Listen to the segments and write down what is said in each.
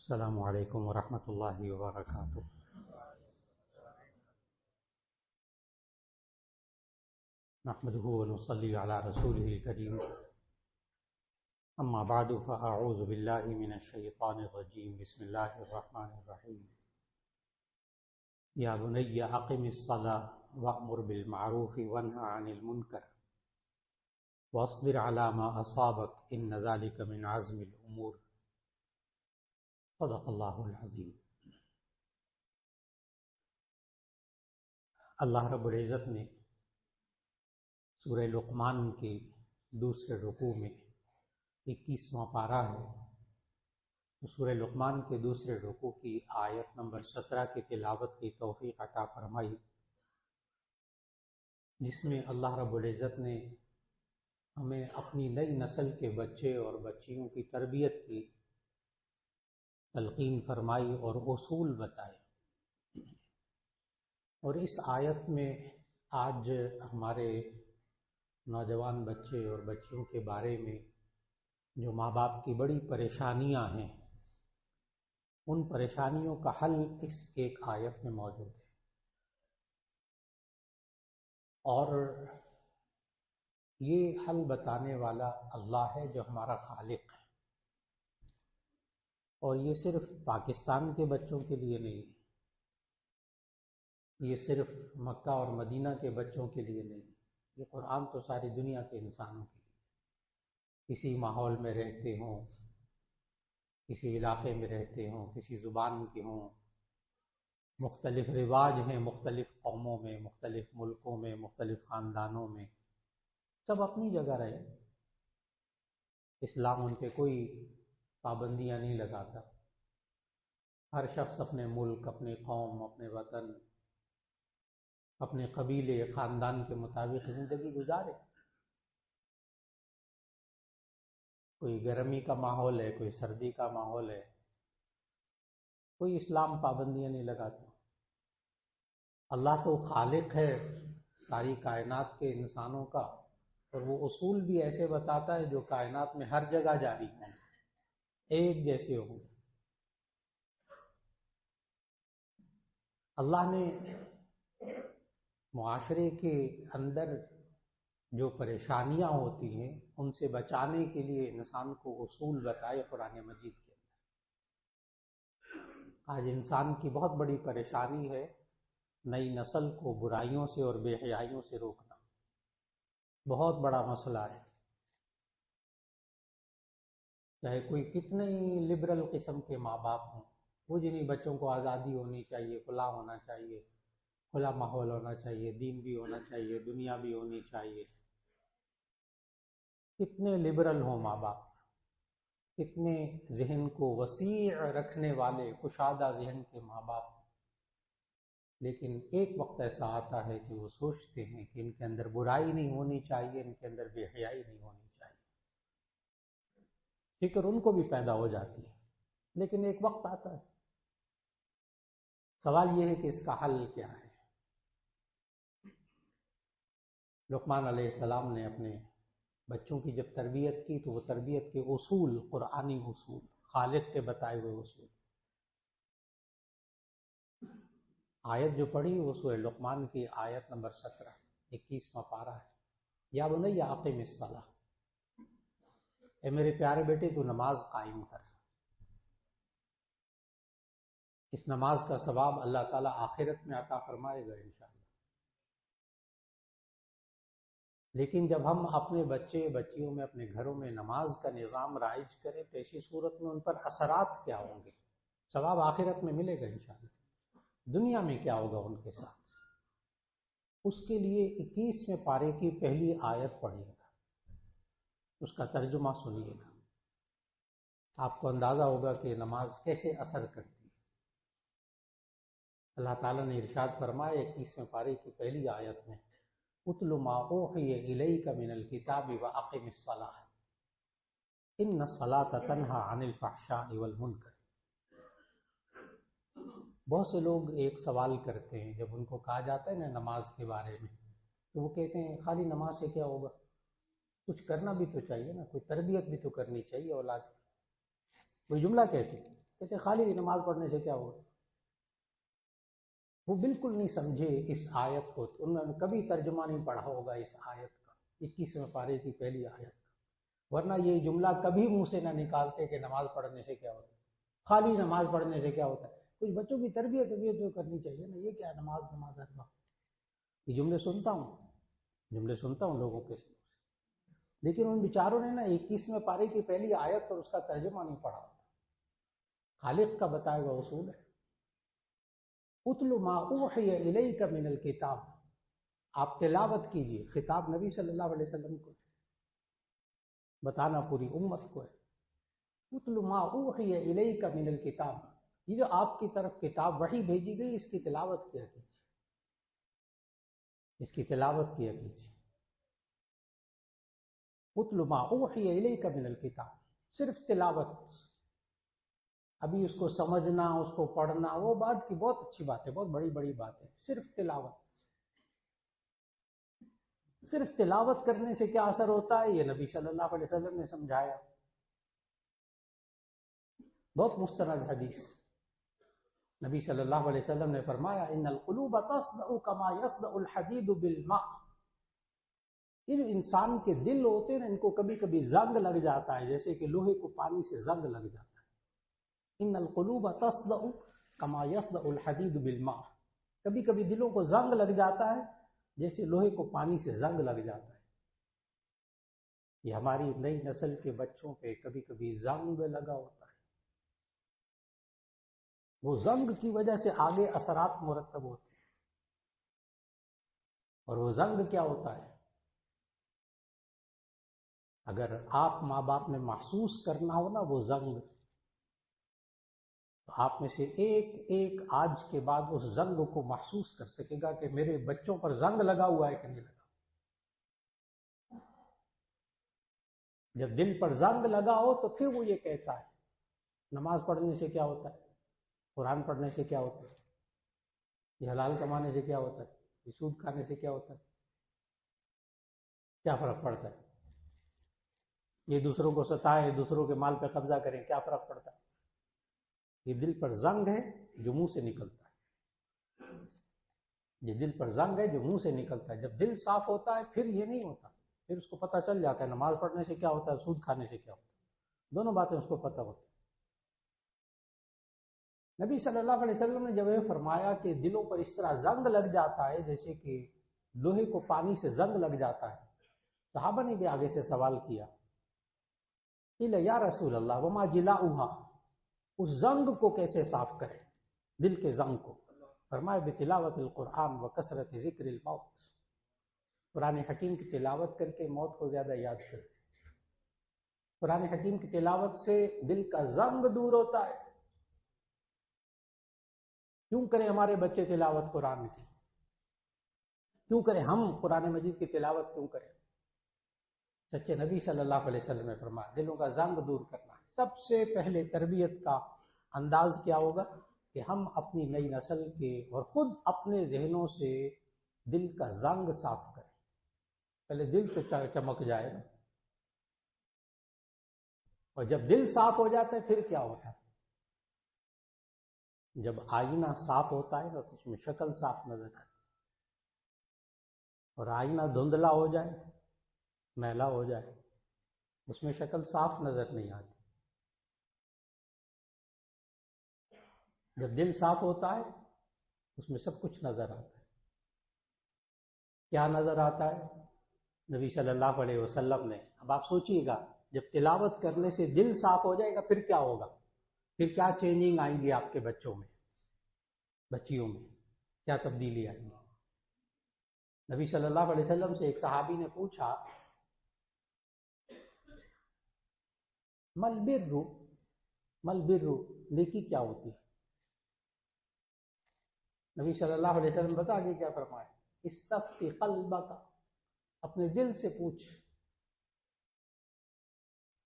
السلام علیکم ورحمۃ اللہ وبرکاتہ۔ نحمده ونصلي على رسوله الكريم، اما بعد فاعوذ باللہ من الشیطان الرجیم، بسم اللہ الرحمن الرحیم۔ یا بنی اقم الصلاة وأمر بالمعروف وانہ عن المنکر واصبر على ما اصابك ان ذلك من عزم الامور، صدق اللہ العظیم۔ اللہ رب العزت نے سورہ لقمان کے دوسرے رکوع میں 21واں پارہ ہے، تو سورہ لقمان کے دوسرے رکوع کی آیت نمبر 17 کی تلاوت کی توفیق عطا فرمائی، جس میں اللہ رب العزت نے ہمیں اپنی نئی نسل کے بچے اور بچیوں کی تربیت کی تلقین فرمائی اور اصول بتائے۔ اور اس آیت میں آج ہمارے نوجوان بچے اور بچیوں کے بارے میں جو ماں باپ کی بڑی پریشانیاں ہیں، ان پریشانیوں کا حل اس ایک آیت میں موجود ہے۔ اور یہ حل بتانے والا اللہ ہے جو ہمارا خالق ہے، اور یہ صرف پاکستان کے بچوں کے لیے نہیں، یہ صرف مکہ اور مدینہ کے بچوں کے لیے نہیں، یہ قرآن تو ساری دنیا کے انسانوں کے لیے، کسی ماحول میں رہتے ہوں، کسی علاقے میں رہتے ہوں، کسی زبان کے ہوں، مختلف رواج ہیں مختلف قوموں میں، مختلف ملکوں میں، مختلف خاندانوں میں، سب اپنی جگہ رہے۔ اسلام ان پہ کوئی پابندیاں نہیں لگاتا، ہر شخص اپنے ملک، اپنے قوم، اپنے وطن، اپنے قبیلے، خاندان کے مطابق زندگی گزارے۔ کوئی گرمی کا ماحول ہے، کوئی سردی کا ماحول ہے، کوئی اسلام پابندیاں نہیں لگاتا۔ اللہ تو خالق ہے ساری کائنات کے انسانوں کا، اور وہ اصول بھی ایسے بتاتا ہے جو کائنات میں ہر جگہ جاری ہیں، ایک جیسے ہوں۔ اللہ نے معاشرے کے اندر جو پریشانیاں ہوتی ہیں ان سے بچانے کے لیے انسان کو اصول بتائے قرآن مجید کے اندر۔ آج انسان کی بہت بڑی پریشانی ہے نئی نسل کو برائیوں سے اور بے حیائیوں سے روکنا، بہت بڑا مسئلہ ہے۔ چاہے کوئی کتنے ہی لبرل قسم کے ماں باپ ہوں، وہ جنہیں بچوں کو آزادی ہونی چاہیے، کھلا ہونا چاہیے، کھلا ماحول ہونا چاہیے، دین بھی ہونا چاہیے، دنیا بھی ہونی چاہیے، کتنے لبرل ہوں ماں باپ، کتنے ذہن کو وسیع رکھنے والے کشادہ ذہن کے ماں باپ، لیکن ایک وقت ایسا آتا ہے کہ وہ سوچتے ہیں کہ ان کے اندر برائی نہیں ہونی چاہیے، ان کے اندر بے حیائی نہیں ہونی چاہیے، فکر ان کو بھی پیدا ہو جاتی ہے، لیکن ایک وقت آتا ہے۔ سوال یہ ہے کہ اس کا حل کیا ہے؟ لقمان علیہ السلام نے اپنے بچوں کی جب تربیت کی تو وہ تربیت کے اصول، قرآنی اصول، خالق کے بتائے ہوئے اصول، آیت جو پڑھی وہ سورہ لقمان کی آیت نمبر 17، 21واں پارہ ہے۔ یا بنی اقم الصلاۃ، اے میرے پیارے بیٹے تو نماز قائم کر۔ اس نماز کا ثواب اللہ تعالیٰ آخرت میں عطا فرمائے گا انشاءاللہ۔ لیکن جب ہم اپنے بچے بچیوں میں، اپنے گھروں میں نماز کا نظام رائج کریں تو ایسی صورت میں ان پر اثرات کیا ہوں گے؟ ثواب آخرت میں ملے گا انشاءاللہ، دنیا میں کیا ہوگا ان کے ساتھ؟ اس کے لیے 21ویں پارے کی پہلی آیت پڑھیے گا، اس کا ترجمہ سنیے گا، آپ کو اندازہ ہوگا کہ نماز کیسے اثر کرتی ہے۔ اللہ تعالیٰ نے ارشاد فرمایا 21ویں پارے کی پہلی آیت میں، اتل ما اوحی الیک من الکتاب واقم الصلاۃ ان الصلاۃ تنہی عن الفحشاء والمنکر۔ بہت سے لوگ ایک سوال کرتے ہیں جب ان کو کہا جاتا ہے نا نماز کے بارے میں، تو وہ کہتے ہیں خالی نماز سے کیا ہوگا، کچھ کرنا بھی تو چاہیے نا، کوئی تربیت بھی تو کرنی چاہیے اولاد کی۔ کوئی جملہ کہتے ہیں کہتے خالی نماز پڑھنے سے کیا ہوگا؟ وہ بالکل نہیں سمجھے اس آیت کو، انہوں نے کبھی ترجمہ نہیں پڑھا ہوگا اس آیت کا، 21ویں پارے کی پہلی آیت کا، ورنہ یہ جملہ کبھی منہ سے نہ نکالتے کہ نماز پڑھنے سے کیا ہوتا ہے، خالی نماز پڑھنے سے کیا ہوتا ہے۔ کچھ بچوں کی تربیت تو کرنی چاہیے نا، یہ کیا نماز نماز ہر وقت، یہ جملے سنتا ہوں لوگوں کے، لیکن ان بیچاروں نے نا 21ویں پارے کی پہلی آیت پر اس کا ترجمہ نہیں پڑھا۔ خالق کا بتایا ہوا اصول ہے، اتل ما اوحی الیک من الکتاب، آپ تلاوت کیجئے، خطاب نبی صلی اللہ علیہ وسلم کو، بتانا پوری امت کو ہے، اتل ما اوحی الیک من الکتاب، یہ جو آپ کی طرف کتاب وحی بھیجی گئی اس کی تلاوت کیا کیجئے، اس کی تلاوت کیا کیجئے۔ اتل ما اوحی الیک من الکتاب، صرف تلاوت، ابھی اس کو سمجھنا، اس کو پڑھنا وہ بات کی بہت اچھی بات ہے، بہت بڑی بڑی بات ہے، صرف تلاوت، صرف تلاوت کرنے سے کیا اثر ہوتا ہے یہ نبی صلی اللہ علیہ وسلم نے سمجھایا، بہت مستند حدیث، نبی صلی اللہ علیہ وسلم نے فرمایا ان القلوب تصدع كما يصدع الحديد بالماء، یہ جو انسان کے دل ہوتے ہیں ان کو کبھی کبھی زنگ لگ جاتا ہے، جیسے کہ لوہے کو پانی سے زنگ لگ جاتا ہے، ان القلوب تصدع كما يصدع الحديد بالماء، کبھی کبھی دلوں کو زنگ لگ جاتا ہے جیسے لوہے کو پانی سے زنگ لگ جاتا ہے۔ یہ ہماری نئی نسل کے بچوں پہ کبھی کبھی زنگ لگا ہوتا ہے، وہ زنگ کی وجہ سے آگے اثرات مرتب ہوتے ہیں، اور وہ زنگ کیا ہوتا ہے؟ اگر آپ ماں باپ نے محسوس کرنا ہو نا وہ زنگ، تو آپ میں سے ایک ایک آج کے بعد اس زنگ کو محسوس کر سکے گا کہ میرے بچوں پر زنگ لگا ہوا ہے کہ نہیں لگا۔ جب دل پر زنگ لگا ہو تو پھر وہ یہ کہتا ہے نماز پڑھنے سے کیا ہوتا ہے، قرآن پڑھنے سے کیا ہوتا ہے، یہ حلال کمانے سے کیا ہوتا ہے، یہ سود کھانے سے کیا ہوتا ہے، کیا فرق پڑتا ہے، یہ دوسروں کو ستائے، دوسروں کے مال پہ قبضہ کریں، کیا فرق پڑتا ہے؟ یہ دل پر زنگ ہے جو منہ سے نکلتا ہے، یہ دل پر زنگ ہے جو منہ سے نکلتا ہے۔ جب دل صاف ہوتا ہے پھر یہ نہیں ہوتا، پھر اس کو پتہ چل جاتا ہے نماز پڑھنے سے کیا ہوتا ہے، سود کھانے سے کیا ہوتا ہے، دونوں باتیں اس کو پتہ ہوتی ہیں۔ نبی صلی اللہ علیہ وسلم نے جب یہ فرمایا کہ دلوں پر اس طرح زنگ لگ جاتا ہے جیسے کہ لوہے کو پانی سے زنگ لگ جاتا ہے، صحابہ نے بھی آگے سے سوال کیا قیل یا رسول اللہ وما جلاؤها، اس زنگ کو کیسے صاف کریں، دل کے زنگ کو؟ فرمایا بتلاوت القرآن وکثرت ذکر الموت، قرآن حکیم کی تلاوت کر کے موت کو زیادہ یاد کریں۔ قرآن حکیم کی تلاوت سے دل کا زنگ دور ہوتا ہے۔ کیوں کریں ہمارے بچے تلاوت قرآن کی؟ کیوں کریں ہم قرآن مجید کی تلاوت کیوں کریں؟ سچے نبی صلی اللہ علیہ وسلم نے فرمایا دلوں کا زنگ دور کرنا ہے۔ سب سے پہلے تربیت کا انداز کیا ہوگا کہ ہم اپنی نئی نسل کے اور خود اپنے ذہنوں سے دل کا زنگ صاف کریں، پہلے دل تو چمک جائے نا، اور جب دل صاف ہو جاتا ہے پھر کیا ہوتا ہے؟ جب آئینہ صاف ہوتا ہے نا تو اس میں شکل صاف نظر آتی ہے، اور آئینہ دھندلا ہو جائے، میلا ہو جائے، اس میں شکل صاف نظر نہیں آتی۔ جب دل صاف ہوتا ہے اس میں سب کچھ نظر آتا ہے۔ کیا نظر آتا ہے؟ نبی صلی اللہ علیہ وسلم نے، اب آپ سوچئے گا جب تلاوت کرنے سے دل صاف ہو جائے گا پھر کیا ہوگا، پھر کیا چینجنگ آئیں گی آپ کے بچوں میں، بچیوں میں کیا تبدیلی آئیں گی؟ نبی صلی اللہ علیہ وسلم سے ایک صحابی نے پوچھا مل بر نیکی کیا ہوتی ہے؟ نبی صلی اللہ علیہ وسلم بتا کے کیا فرمایا؟ استفتی قلبک، اپنے دل سے پوچھ،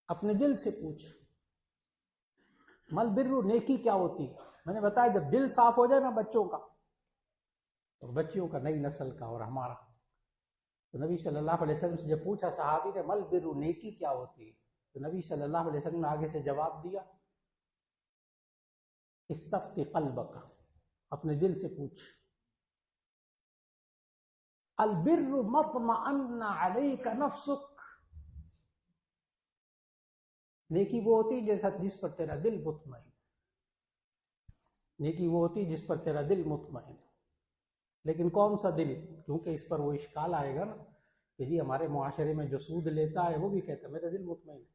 اپنے دل سے پوچھ مل بر نیکی کیا ہوتی ہے؟ میں نے بتایا جب دل صاف ہو جائے نا بچوں کا اور بچیوں کا، نئی نسل کا اور ہمارا، تو نبی صلی اللہ علیہ وسلم سے جب پوچھا صحابی نے مل بر نیکی کیا ہوتی ہے، تو نبی صلی اللہ علیہ وسلم نے آگے سے جواب دیا استفتی قلبک، اپنے دل سے پوچھ. البر مطمئن علیک نفسک، نیکی وہ ہوتی جس پر تیرا دل مطمئن. نیکی وہ ہوتی جس پر تیرا دل مطمئن. لیکن کون سا دل؟ کیونکہ اس پر وہ اشکال آئے گا نا کہ جی ہمارے معاشرے میں جو سود لیتا ہے وہ بھی کہتا ہے میرا دل مطمئن ہے،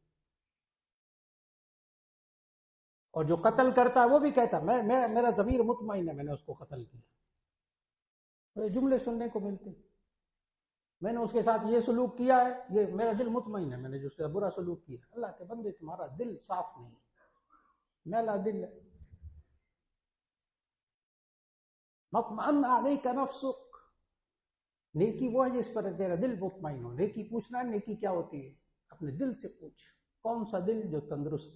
اور جو قتل کرتا ہے وہ بھی کہتا ہے میرا ضمیر مطمئن ہے، میں نے اس کو قتل کیا. یہ جملے سننے کو ملتے. میں نے اس کے ساتھ یہ سلوک کیا ہے، یہ میرا دل مطمئن ہے، میں نے جو اس کا برا سلوک کیا. اللہ کے بندے تمہارا دل صاف نہیں، میلا دل ہے. مطمئن علیک نفسک، نیکی وہ ہے جس پر تیرا دل مطمئن ہو. نیکی پوچھنا ہے، نیکی کیا ہوتی ہے؟ اپنے دل سے پوچھ. کون سا دل؟ جو تندرست.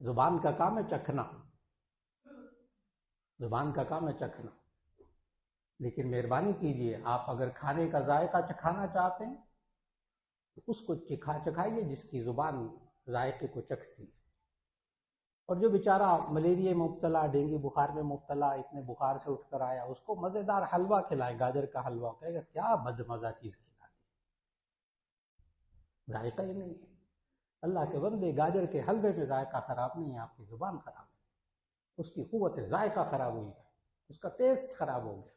زبان کا کام ہے چکھنا، زبان کا کام ہے چکھنا. لیکن مہربانی کیجئے، آپ اگر کھانے کا ذائقہ چکھانا چاہتے ہیں تو اس کو چکھائیے جس کی زبان ذائقے کو چکھتی ہے. اور جو بیچارہ ملیریا میں مبتلا، ڈینگی بخار میں مبتلا، اتنے بخار سے اٹھ کر آیا، اس کو مزیدار حلوہ کھلائے، گاجر کا حلوہ. کہے گا کیا بد مزہ چیز کھلا دی، ذائقہ ہی نہیں ہے. اللہ کے بندے، گاجر کے حلوے میں ذائقہ خراب نہیں ہے، آپ کی زبان خراب ہے، اس کی قوت ذائقہ خراب ہوئی ہے، اس کا ٹیسٹ خراب ہو گیا.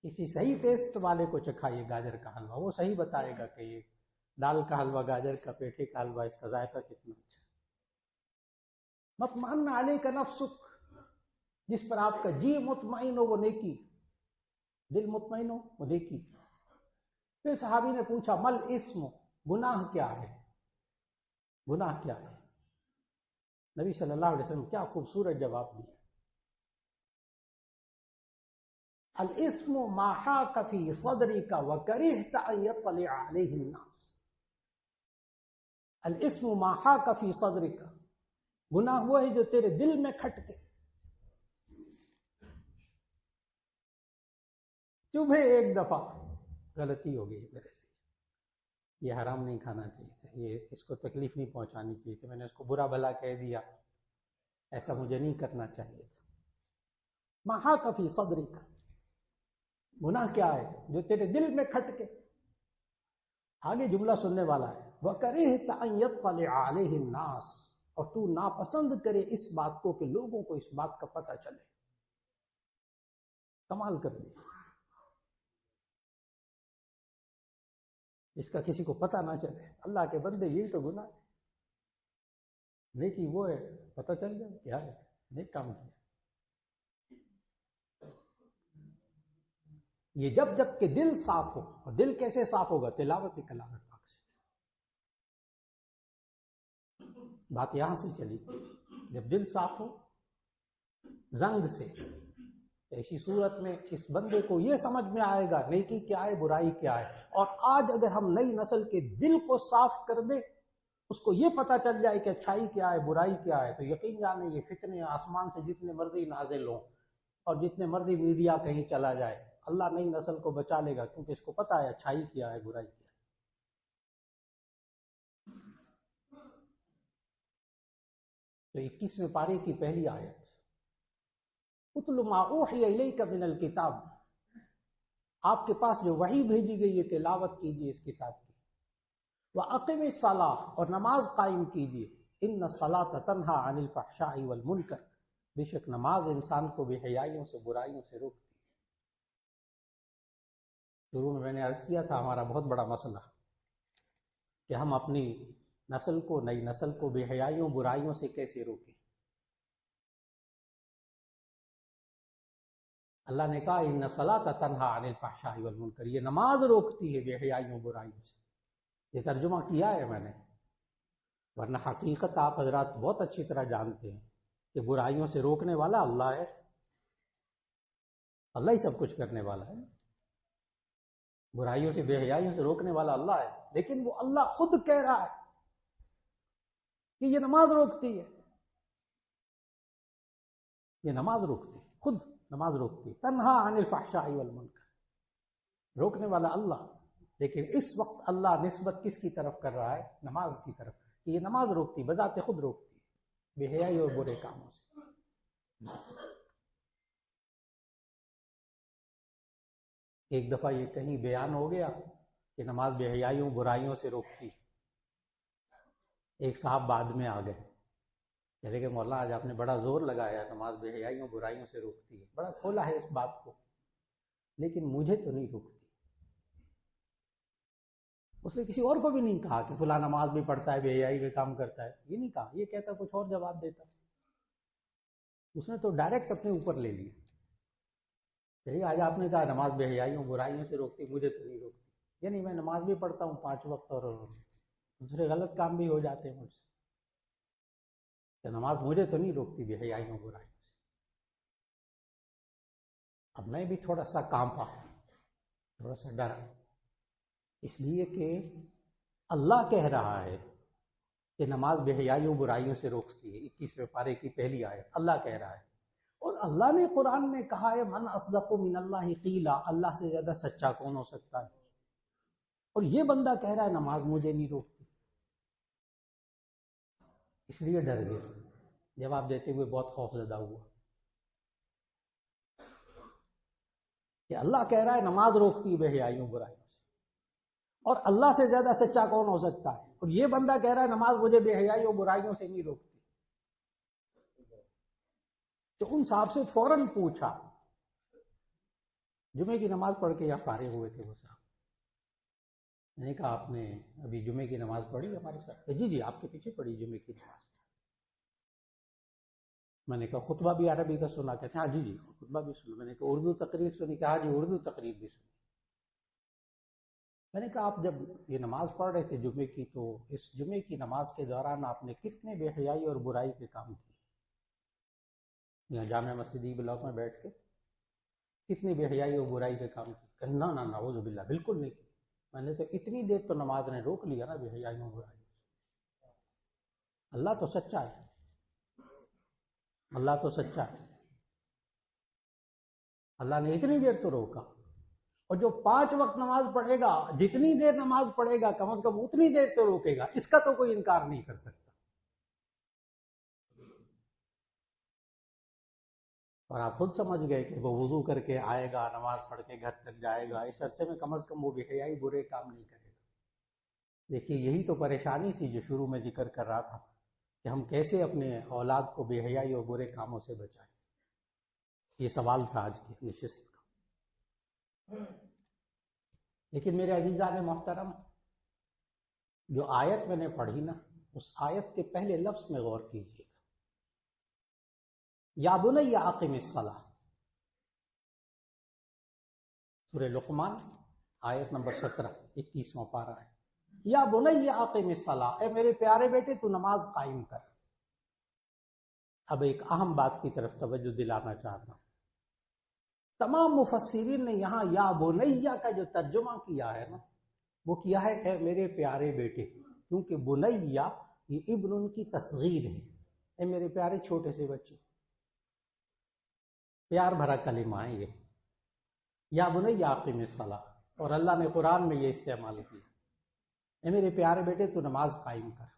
کسی صحیح ٹیسٹ والے کو چکھائیے گاجر کا حلوہ، وہ صحیح بتائے گا کہ یہ دال کا حلوہ، گاجر کا، پیٹھے کا حلوہ، اس کا ذائقہ کتنا اچھا. مطمئن علیک نفسک، جس پر آپ کا جی مطمئن ہو وہ نیکی، دل مطمئن ہو وہ نیکی. پھر صحابی نے پوچھا مل اسم، گناہ کیا ہے؟ گناہ کیا ہے؟ نبی صلی اللہ علیہ وسلم کیا خوبصورت جواب دیا. الاسم ما حاک فی صدرک وکرہت ان یطلع علیہ الناس. الاسم ما حاک فی صدرک، گناہ وہ ہے جو تیرے دل میں کھٹکے. صبح ایک دفعہ غلطی ہو گئی میرے سے، یہ حرام نہیں کھانا چاہیے تھا، یہ اس کو تکلیف نہیں پہنچانی چاہیے تھی، میں نے اس کو برا بھلا کہہ دیا، ایسا مجھے نہیں کرنا چاہیے تھا. ما حاک فی صدرک، گناہ کیا ہے؟ جو تیرے دل میں کھٹکے. آگے جملہ سننے والا ہے وَكَرِهْتَ أَن يَطَّلِعَ عَلَيْهِ النَّاسِ، اور تو ناپسند کرے اس بات کو کہ لوگوں کو اس بات کا پتہ چلے. کمال کر دیا، اس کا کسی کو پتہ نہ چلے. اللہ کے بندے یہی تو گناہ ہے. نیکی وہ ہے پتہ چل جائے کیا ہے نیک کام کیا. یہ جب کہ دل صاف ہو. اور دل کیسے صاف ہوگا؟ تلاوت کلام پاک سے. بات یہاں سے چلی. جب دل صاف ہو زنگ سے، ایسی صورت میں اس بندے کو یہ سمجھ میں آئے گا نیکی کیا ہے، برائی کیا ہے. اور آج اگر ہم نئی نسل کے دل کو صاف کر دیں، اس کو یہ پتہ چل جائے کہ اچھائی کیا ہے، برائی کیا ہے، تو یقین جانے یہ فتنے آسمان سے جتنے مرضی نازل ہوں اور جتنے مرضی میڈیا کہیں چلا جائے، اللہ نئی نسل کو بچا لے گا، کیونکہ اس کو پتہ ہے اچھائی کیا ہے، برائی کیا ہے. تو 21ویں پارے کی پہلی آیت، اتل ما اوحی الیک من الکتاب، آپ کے پاس جو وحی بھیجی گئی ہے تلاوت کیجیے اس کتاب کی. وَأَقِمِ الصَّلَاةَ، اور نماز قائم کیجیے. إِنَّ الصَّلَاةَ تَنْهَى عَنِ الْفَحْشَاءِ وَالْمُنکَرِ، بے شک نماز انسان کو بے حیائیوں سے، برائیوں سے روکتی ہے. شروع میں نے عرض کیا تھا ہمارا بہت بڑا مسئلہ کہ ہم اپنی نسل کو، نئی نسل کو بے حیائیوں، برائیوں سے کیسے روکیں. اللہ نے کہا ان الصلاۃ تنہا عن الفحشاء والمنکر، یہ نماز روکتی ہے بے حیائیوں، برائیوں سے. یہ ترجمہ کیا ہے میں نے، ورنہ حقیقت آپ حضرات بہت اچھی طرح جانتے ہیں کہ برائیوں سے روکنے والا اللہ ہے. اللہ ہی سب کچھ کرنے والا ہے. برائیوں سے، بے حیائیوں سے روکنے والا اللہ ہے. لیکن وہ اللہ خود کہہ رہا ہے کہ یہ نماز روکتی ہے، یہ نماز روکتی ہے، خود نماز روکتی ہے. تنہا عن الفحشاء والمنکر، روکنے والا اللہ. لیکن اس وقت اللہ نسبت کس کی طرف کر رہا ہے؟ نماز کی طرف. کہ یہ نماز روکتی، بذات خود روکتی بے حیائی اور برے کاموں سے. ایک دفعہ یہ کہیں بیان ہو گیا کہ نماز بے حیائیوں برائیوں سے روکتی. ایک صاحب بعد میں آ گئے، کہہ رہے کہ مولانا آج آپ نے بڑا زور لگایا، نماز بے حیائیوں برائیوں سے روکتی ہے، بڑا کھولا ہے اس بات کو، لیکن مجھے تو نہیں روکتی. اس نے کسی اور کو بھی نہیں کہا کہ فلاں نماز بھی پڑھتا ہے، بے حیائی کے کام کرتا ہے، یہ نہیں کہا. یہ کہتا کچھ اور جواب دیتا. اس نے تو ڈائریکٹ اپنے اوپر لے لیا. یہی آج آپ نے کہا نماز بے حیائیوں برائیوں سے روکتی، مجھے تو نہیں روکتی. یعنی میں نماز بھی پڑھتا ہوں 5 وقت اور دوسرے غلط کام بھی ہو جاتے ہیں مجھ سے، کہ نماز مجھے تو نہیں روکتی بے حیائیوں برائیوں سے. اب میں بھی تھوڑا سا کانپا، تھوڑا سا ڈرا، اس لیے کہ اللہ کہہ رہا ہے کہ نماز بے حیائیوں برائیوں سے روکتی ہے. 21ویں پارے کی پہلی آیت اللہ کہہ رہا ہے. اور اللہ نے قرآن میں کہا ہے من اصدق من اللہ قیلا، اللہ سے زیادہ سچا کون ہو سکتا ہے. اور یہ بندہ کہہ رہا ہے نماز مجھے نہیں روکتی. اس لیے ڈر گیا، جواب دیتے ہوئے بہت خوف زدہ ہوا کہ اللہ کہہ رہا ہے نماز روکتی ہے بے حیائیوں برائیوں سے، اور اللہ سے زیادہ سچا کون ہو سکتا ہے. اور یہ بندہ کہہ رہا ہے نماز مجھے بے حیائیوں برائیوں سے نہیں روکتی. تو ان صاحب سے فوراً پوچھا، جمعے کی نماز پڑھ کے یا فارغ ہوئے تھے وہ صاحب. میں نے کہا آپ نے ابھی جمعے کی نماز پڑھی ہمارے ساتھ؟ جی جی آپ کے پیچھے پڑھی جمعے کی نماز. میں نے کہا خطبہ بھی عربی کا سنا؟ کہتے ہیں ہاں جی جی خطبہ بھی سنا. میں نے کہا اردو تقریر سنی؟ کہا جی اردو تقریر بھی سنی. میں نے کہا آپ جب یہ نماز پڑھ رہے تھے جمعے کی، تو اس جمعے کی نماز کے دوران آپ نے کتنے بے حیائی اور برائی کے کام کیے؟ یہاں جامع مسجد بلاک میں بیٹھ کے کتنی بے حیائی اور برائی کے کام کیے؟ نہ نہ نعوذ باللہ بالکل نہیں. میں نے تو اتنی دیر تو نماز نے روک لیا نا بے حیائی اور برائی. اللہ تو سچا ہے، اللہ تو سچا ہے. اللہ نے اتنی دیر تو روکا. اور جو 5 وقت نماز پڑھے گا، جتنی دیر نماز پڑھے گا کم از کم اتنی دیر تو روکے گا. اس کا تو کوئی انکار نہیں کر سکتا. اور آپ خود سمجھ گئے کہ وہ وضو کر کے آئے گا، نماز پڑھ کے گھر تک جائے گا، اس عرصے میں کم از کم وہ بے حیائی برے کام نہیں کرے گا. دیکھیے یہی تو پریشانی تھی جو شروع میں ذکر کر رہا تھا کہ ہم کیسے اپنے اولاد کو بے حیائی اور برے کاموں سے بچائیں. یہ سوال تھا آج کی نشست کا. لیکن میرے عزیزان محترم، جو آیت میں نے پڑھی نا، اس آیت کے پہلے لفظ میں غور کیجیے. یا بنی اقم الصلاۃ، سورہ لقمان آیت نمبر 17، 21واں پارہ ہے. یا بنی اقم الصلاۃ، اے میرے پیارے بیٹے تو نماز قائم کر. اب ایک اہم بات کی طرف توجہ دلانا چاہتا ہوں. تمام مفسرین نے یہاں یا بنیہ کا جو ترجمہ کیا ہے نا، وہ کیا ہے اے میرے پیارے بیٹے، کیونکہ بنیہ یہ ابن ان کی تصغیر ہے. اے میرے پیارے چھوٹے سے بچے، پیار بھرا کلمہ ہے یہ. یا بنی اقم الصلاۃ، اور اللہ نے قرآن میں یہ استعمال کیا، اے میرے پیارے بیٹے تو نماز قائم کر.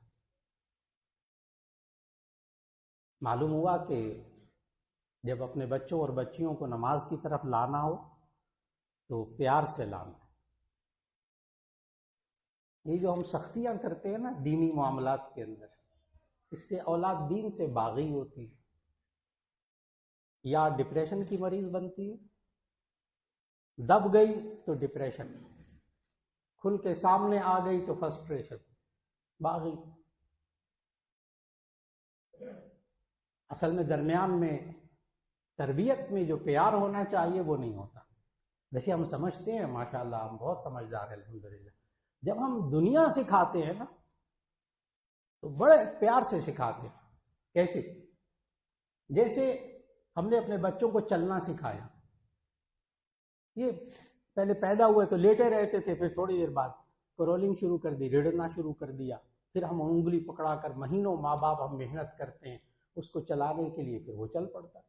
معلوم ہوا کہ جب اپنے بچوں اور بچیوں کو نماز کی طرف لانا ہو تو پیار سے لانا. یہ جو ہم سختیاں کرتے ہیں نا دینی معاملات کے اندر، اس سے اولاد دین سے باغی ہوتی ہے، یا ڈپریشن کی مریض بنتی ہے. دب گئی تو ڈپریشن، کھل کے سامنے آ گئی تو فرسٹریشن، باغی. اصل میں درمیان میں تربیت میں جو پیار ہونا چاہیے وہ نہیں ہوتا. ویسے ہم سمجھتے ہیں ماشاءاللہ، ہم بہت سمجھدار ہیں الحمدللہ. جب ہم دنیا سکھاتے ہیں نا تو بڑے پیار سے سکھاتے ہیں. کیسے؟ جیسے ہم نے اپنے بچوں کو چلنا سکھایا. یہ پہلے پیدا ہوئے تو لیٹے رہتے تھے، پھر تھوڑی دیر بعد کرولنگ شروع کر دی، ریڑنا شروع کر دیا. پھر ہم انگلی پکڑا کر مہینوں ماں باپ ہم محنت کرتے ہیں اس کو چلانے کے لیے، پھر وہ چل پڑتا ہے.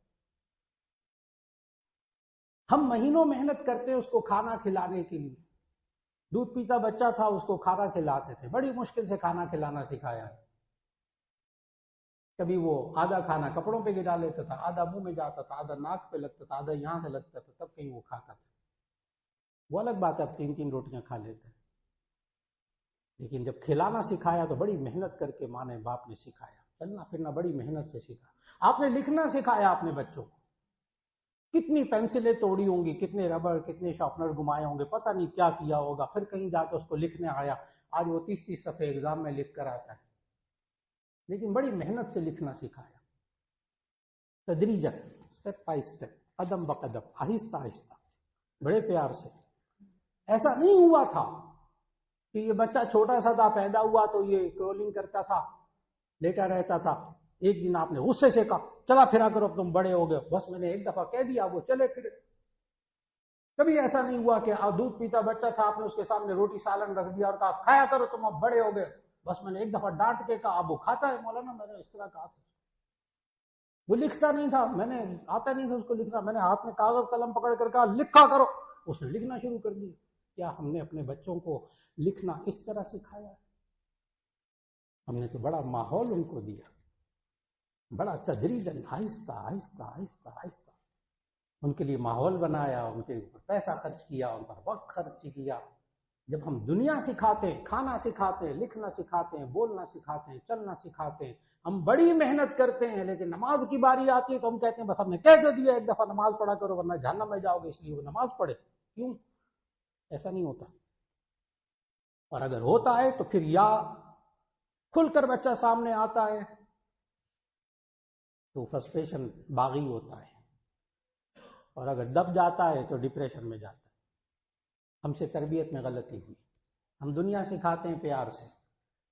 ہم مہینوں محنت کرتے ہیں اس کو کھانا کھلانے کے لیے، دودھ پیتا بچہ تھا، اس کو کھانا کھلاتے تھے، بڑی مشکل سے کھانا کھلانا سکھایا ہے۔ کبھی وہ آدھا کھانا کپڑوں پہ گرا لیتا تھا، آدھا منہ میں جاتا تھا، آدھا ناک پہ لگتا تھا، آدھا یہاں سے لگتا تھا، تب کہیں وہ کھاتا تھا۔ وہ الگ بات ہے اب 3 روٹیاں کھا لیتا ہے، لیکن جب کھلانا سکھایا تو بڑی محنت کر کے ماں نے باپ نے سکھایا، چلنا پھرنا بڑی محنت سے سکھا۔ آپ نے لکھنا سکھایا اپنے بچوں کو، کتنی پینسلیں توڑی ہوں گی، کتنے ربڑ، کتنے شارپنر گھمائے ہوں گے، پتہ نہیں کیا کیا ہوگا، پھر کہیں جا کے اس کو لکھنے آیا، آج وہ 30 صفحے ایگزام میں لکھ کر آتا ہے، لیکن بڑی محنت سے لکھنا سکھایا، تدریجاً، اسٹیپ بائی اسٹیپ، قدم بقدم، آہستہ آہستہ، بڑے پیار سے۔ ایسا نہیں ہوا تھا کہ یہ بچہ چھوٹا سا تھا، پیدا ہوا تو یہ کرولنگ کرتا تھا، لیٹا رہتا تھا، ایک دن آپ نے غصے سے کہا چلا پھرا کرو تم بڑے ہو گئے، بس میں نے ایک دفعہ کہہ دیا وہ چلے پھرے۔ کبھی ایسا نہیں ہوا کہ دودھ پیتا بچہ تھا، آپ نے اس کے سامنے روٹی سالن رکھ دیا اور کہا کھایا کرو تم اب بڑے ہو گئے، بس میں نے ایک دفعہ ڈانٹ کے کہا اب وہ کھاتا ہے۔ مولانا میں نے اس طرح کہا، وہ لکھتا نہیں تھا، میں نے آتا نہیں تھا اس کو لکھنا، میں نے ہاتھ میں کاغذ قلم پکڑ کر کہا لکھا کرو، اس نے لکھنا شروع کر دیا۔ کیا ہم نے اپنے بچوں کو لکھنا اس طرح سکھایا؟ ہم نے تو بڑا ماحول ان کو دیا، بڑا تدریجاً، آہستہ آہستہ آہستہ آہستہ ان کے لیے ماحول بنایا، ان کے اوپر پیسہ خرچ کیا، ان پر وقت خرچ کیا۔ جب ہم دنیا سکھاتے ہیں، کھانا سکھاتے ہیں، لکھنا سکھاتے ہیں، بولنا سکھاتے ہیں، چلنا سکھاتے ہیں، ہم بڑی محنت کرتے ہیں، لیکن نماز کی باری آتی ہے تو ہم کہتے ہیں بس ہم نے کہہ دیا ایک دفعہ نماز پڑھا کرو ورنہ جہنم میں جاؤ گے، اس لیے وہ نماز پڑھے۔ کیوں؟ ایسا نہیں ہوتا۔ اور اگر ہوتا ہے تو پھر یا کھل کر بچہ سامنے آتا ہے تو فرسٹریشن باغی ہوتا ہے، اور اگر دب جاتا ہے تو ڈپریشن میں جاتا ہے۔ ہم سے تربیت میں غلطی ہوئی، ہم دنیا سکھاتے ہیں پیار سے،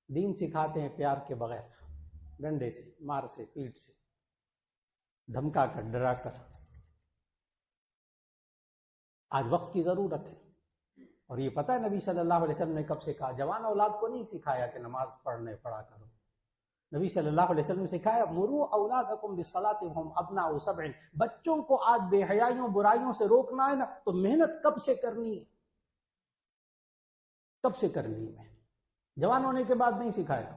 دین سکھاتے ہیں پیار کے بغیر، ڈنڈے سے، مار سے، پیٹ سے، دھمکا کر، ڈرا کر۔ آج وقت کی ضرورت ہے، اور یہ پتہ ہے نبی صلی اللہ علیہ وسلم نے کب سے کہا، جوان اولاد کو نہیں سکھایا کہ نماز پڑھا کرو، نبی صلی اللہ علیہ وسلم نے سکھایا مروا اولادکم بالصلاۃ وہم ابناء 7۔ بچوں کو آج بے حیائیوں برائیوں سے روکنا ہے نا، تو محنت کب سے کرنی ہے، کب سے کرنی ہے، جوان ہونے کے بعد نہیں سکھایا۔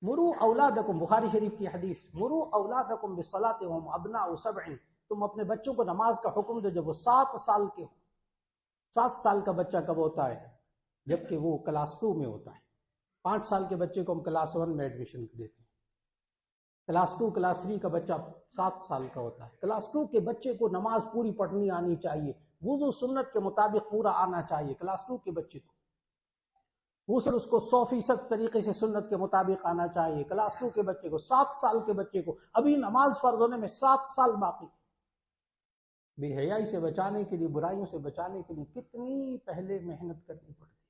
مروا اولادکم، بخاری شریف کی حدیث، مروا اولادکم بالصلاۃ وہم ابناء 7، تم اپنے بچوں کو نماز کا حکم دو جب وہ 7 سال کے ہو۔ 7 سال کا بچہ کب ہوتا ہے؟ جبکہ وہ کلاس 2 میں ہوتا ہے۔ 5 سال کے بچے کو ہم کلاس 1 میں ایڈمیشن دیتے ہیں، کلاس 2 کلاس 3 کا بچہ 7 سال کا ہوتا ہے۔ کلاس 2 کے بچے کو نماز پوری پڑھنی آنی چاہیے، وضو سنت کے مطابق پورا آنا چاہیے کلاس 2 کے بچے کو، غسل اس کو 100% طریقے سے سنت کے مطابق آنا چاہیے کلاس 2 کے بچے کو۔ 7 سال کے بچے کو ابھی نماز فرض ہونے میں 7 سال باقی۔ بے حیائی سے بچانے کے لیے، برائیوں سے بچانے کے لیے کتنی پہلے محنت کرنی پڑتی ہے۔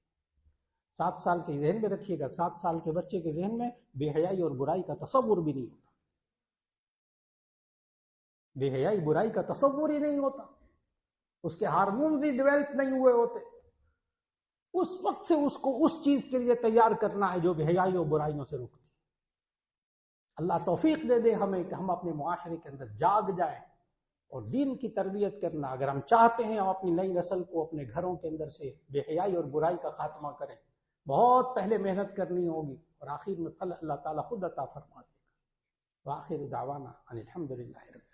7 سال کے ذہن میں رکھیے گا، 7 سال کے بچے کے ذہن میں بے حیائی اور برائی کا تصور بھی نہیں ہوتا، بے حیائی برائی کا تصور ہی نہیں ہوتا، اس کے ہارمونز ہی ڈیولپ نہیں ہوئے ہوتے۔ اس وقت سے اس کو اس چیز کے لیے تیار کرنا ہے جو بے حیائی اور برائیوں سے روکتی ہے۔ اللہ توفیق دے دے ہمیں کہ ہم اپنے معاشرے کے اندر جاگ جائیں اور دین کی تربیت کرنا۔ اگر ہم چاہتے ہیں ہم اپنی نئی نسل کو اپنے گھروں کے اندر سے بے حیائی اور برائی کا خاتمہ کریں، بہت پہلے محنت کرنی ہوگی، اور آخر میں پھل اللہ تعالیٰ خود عطا فرما دے گا۔ وآخر دعوانا ان الحمد للہ رب العالمین۔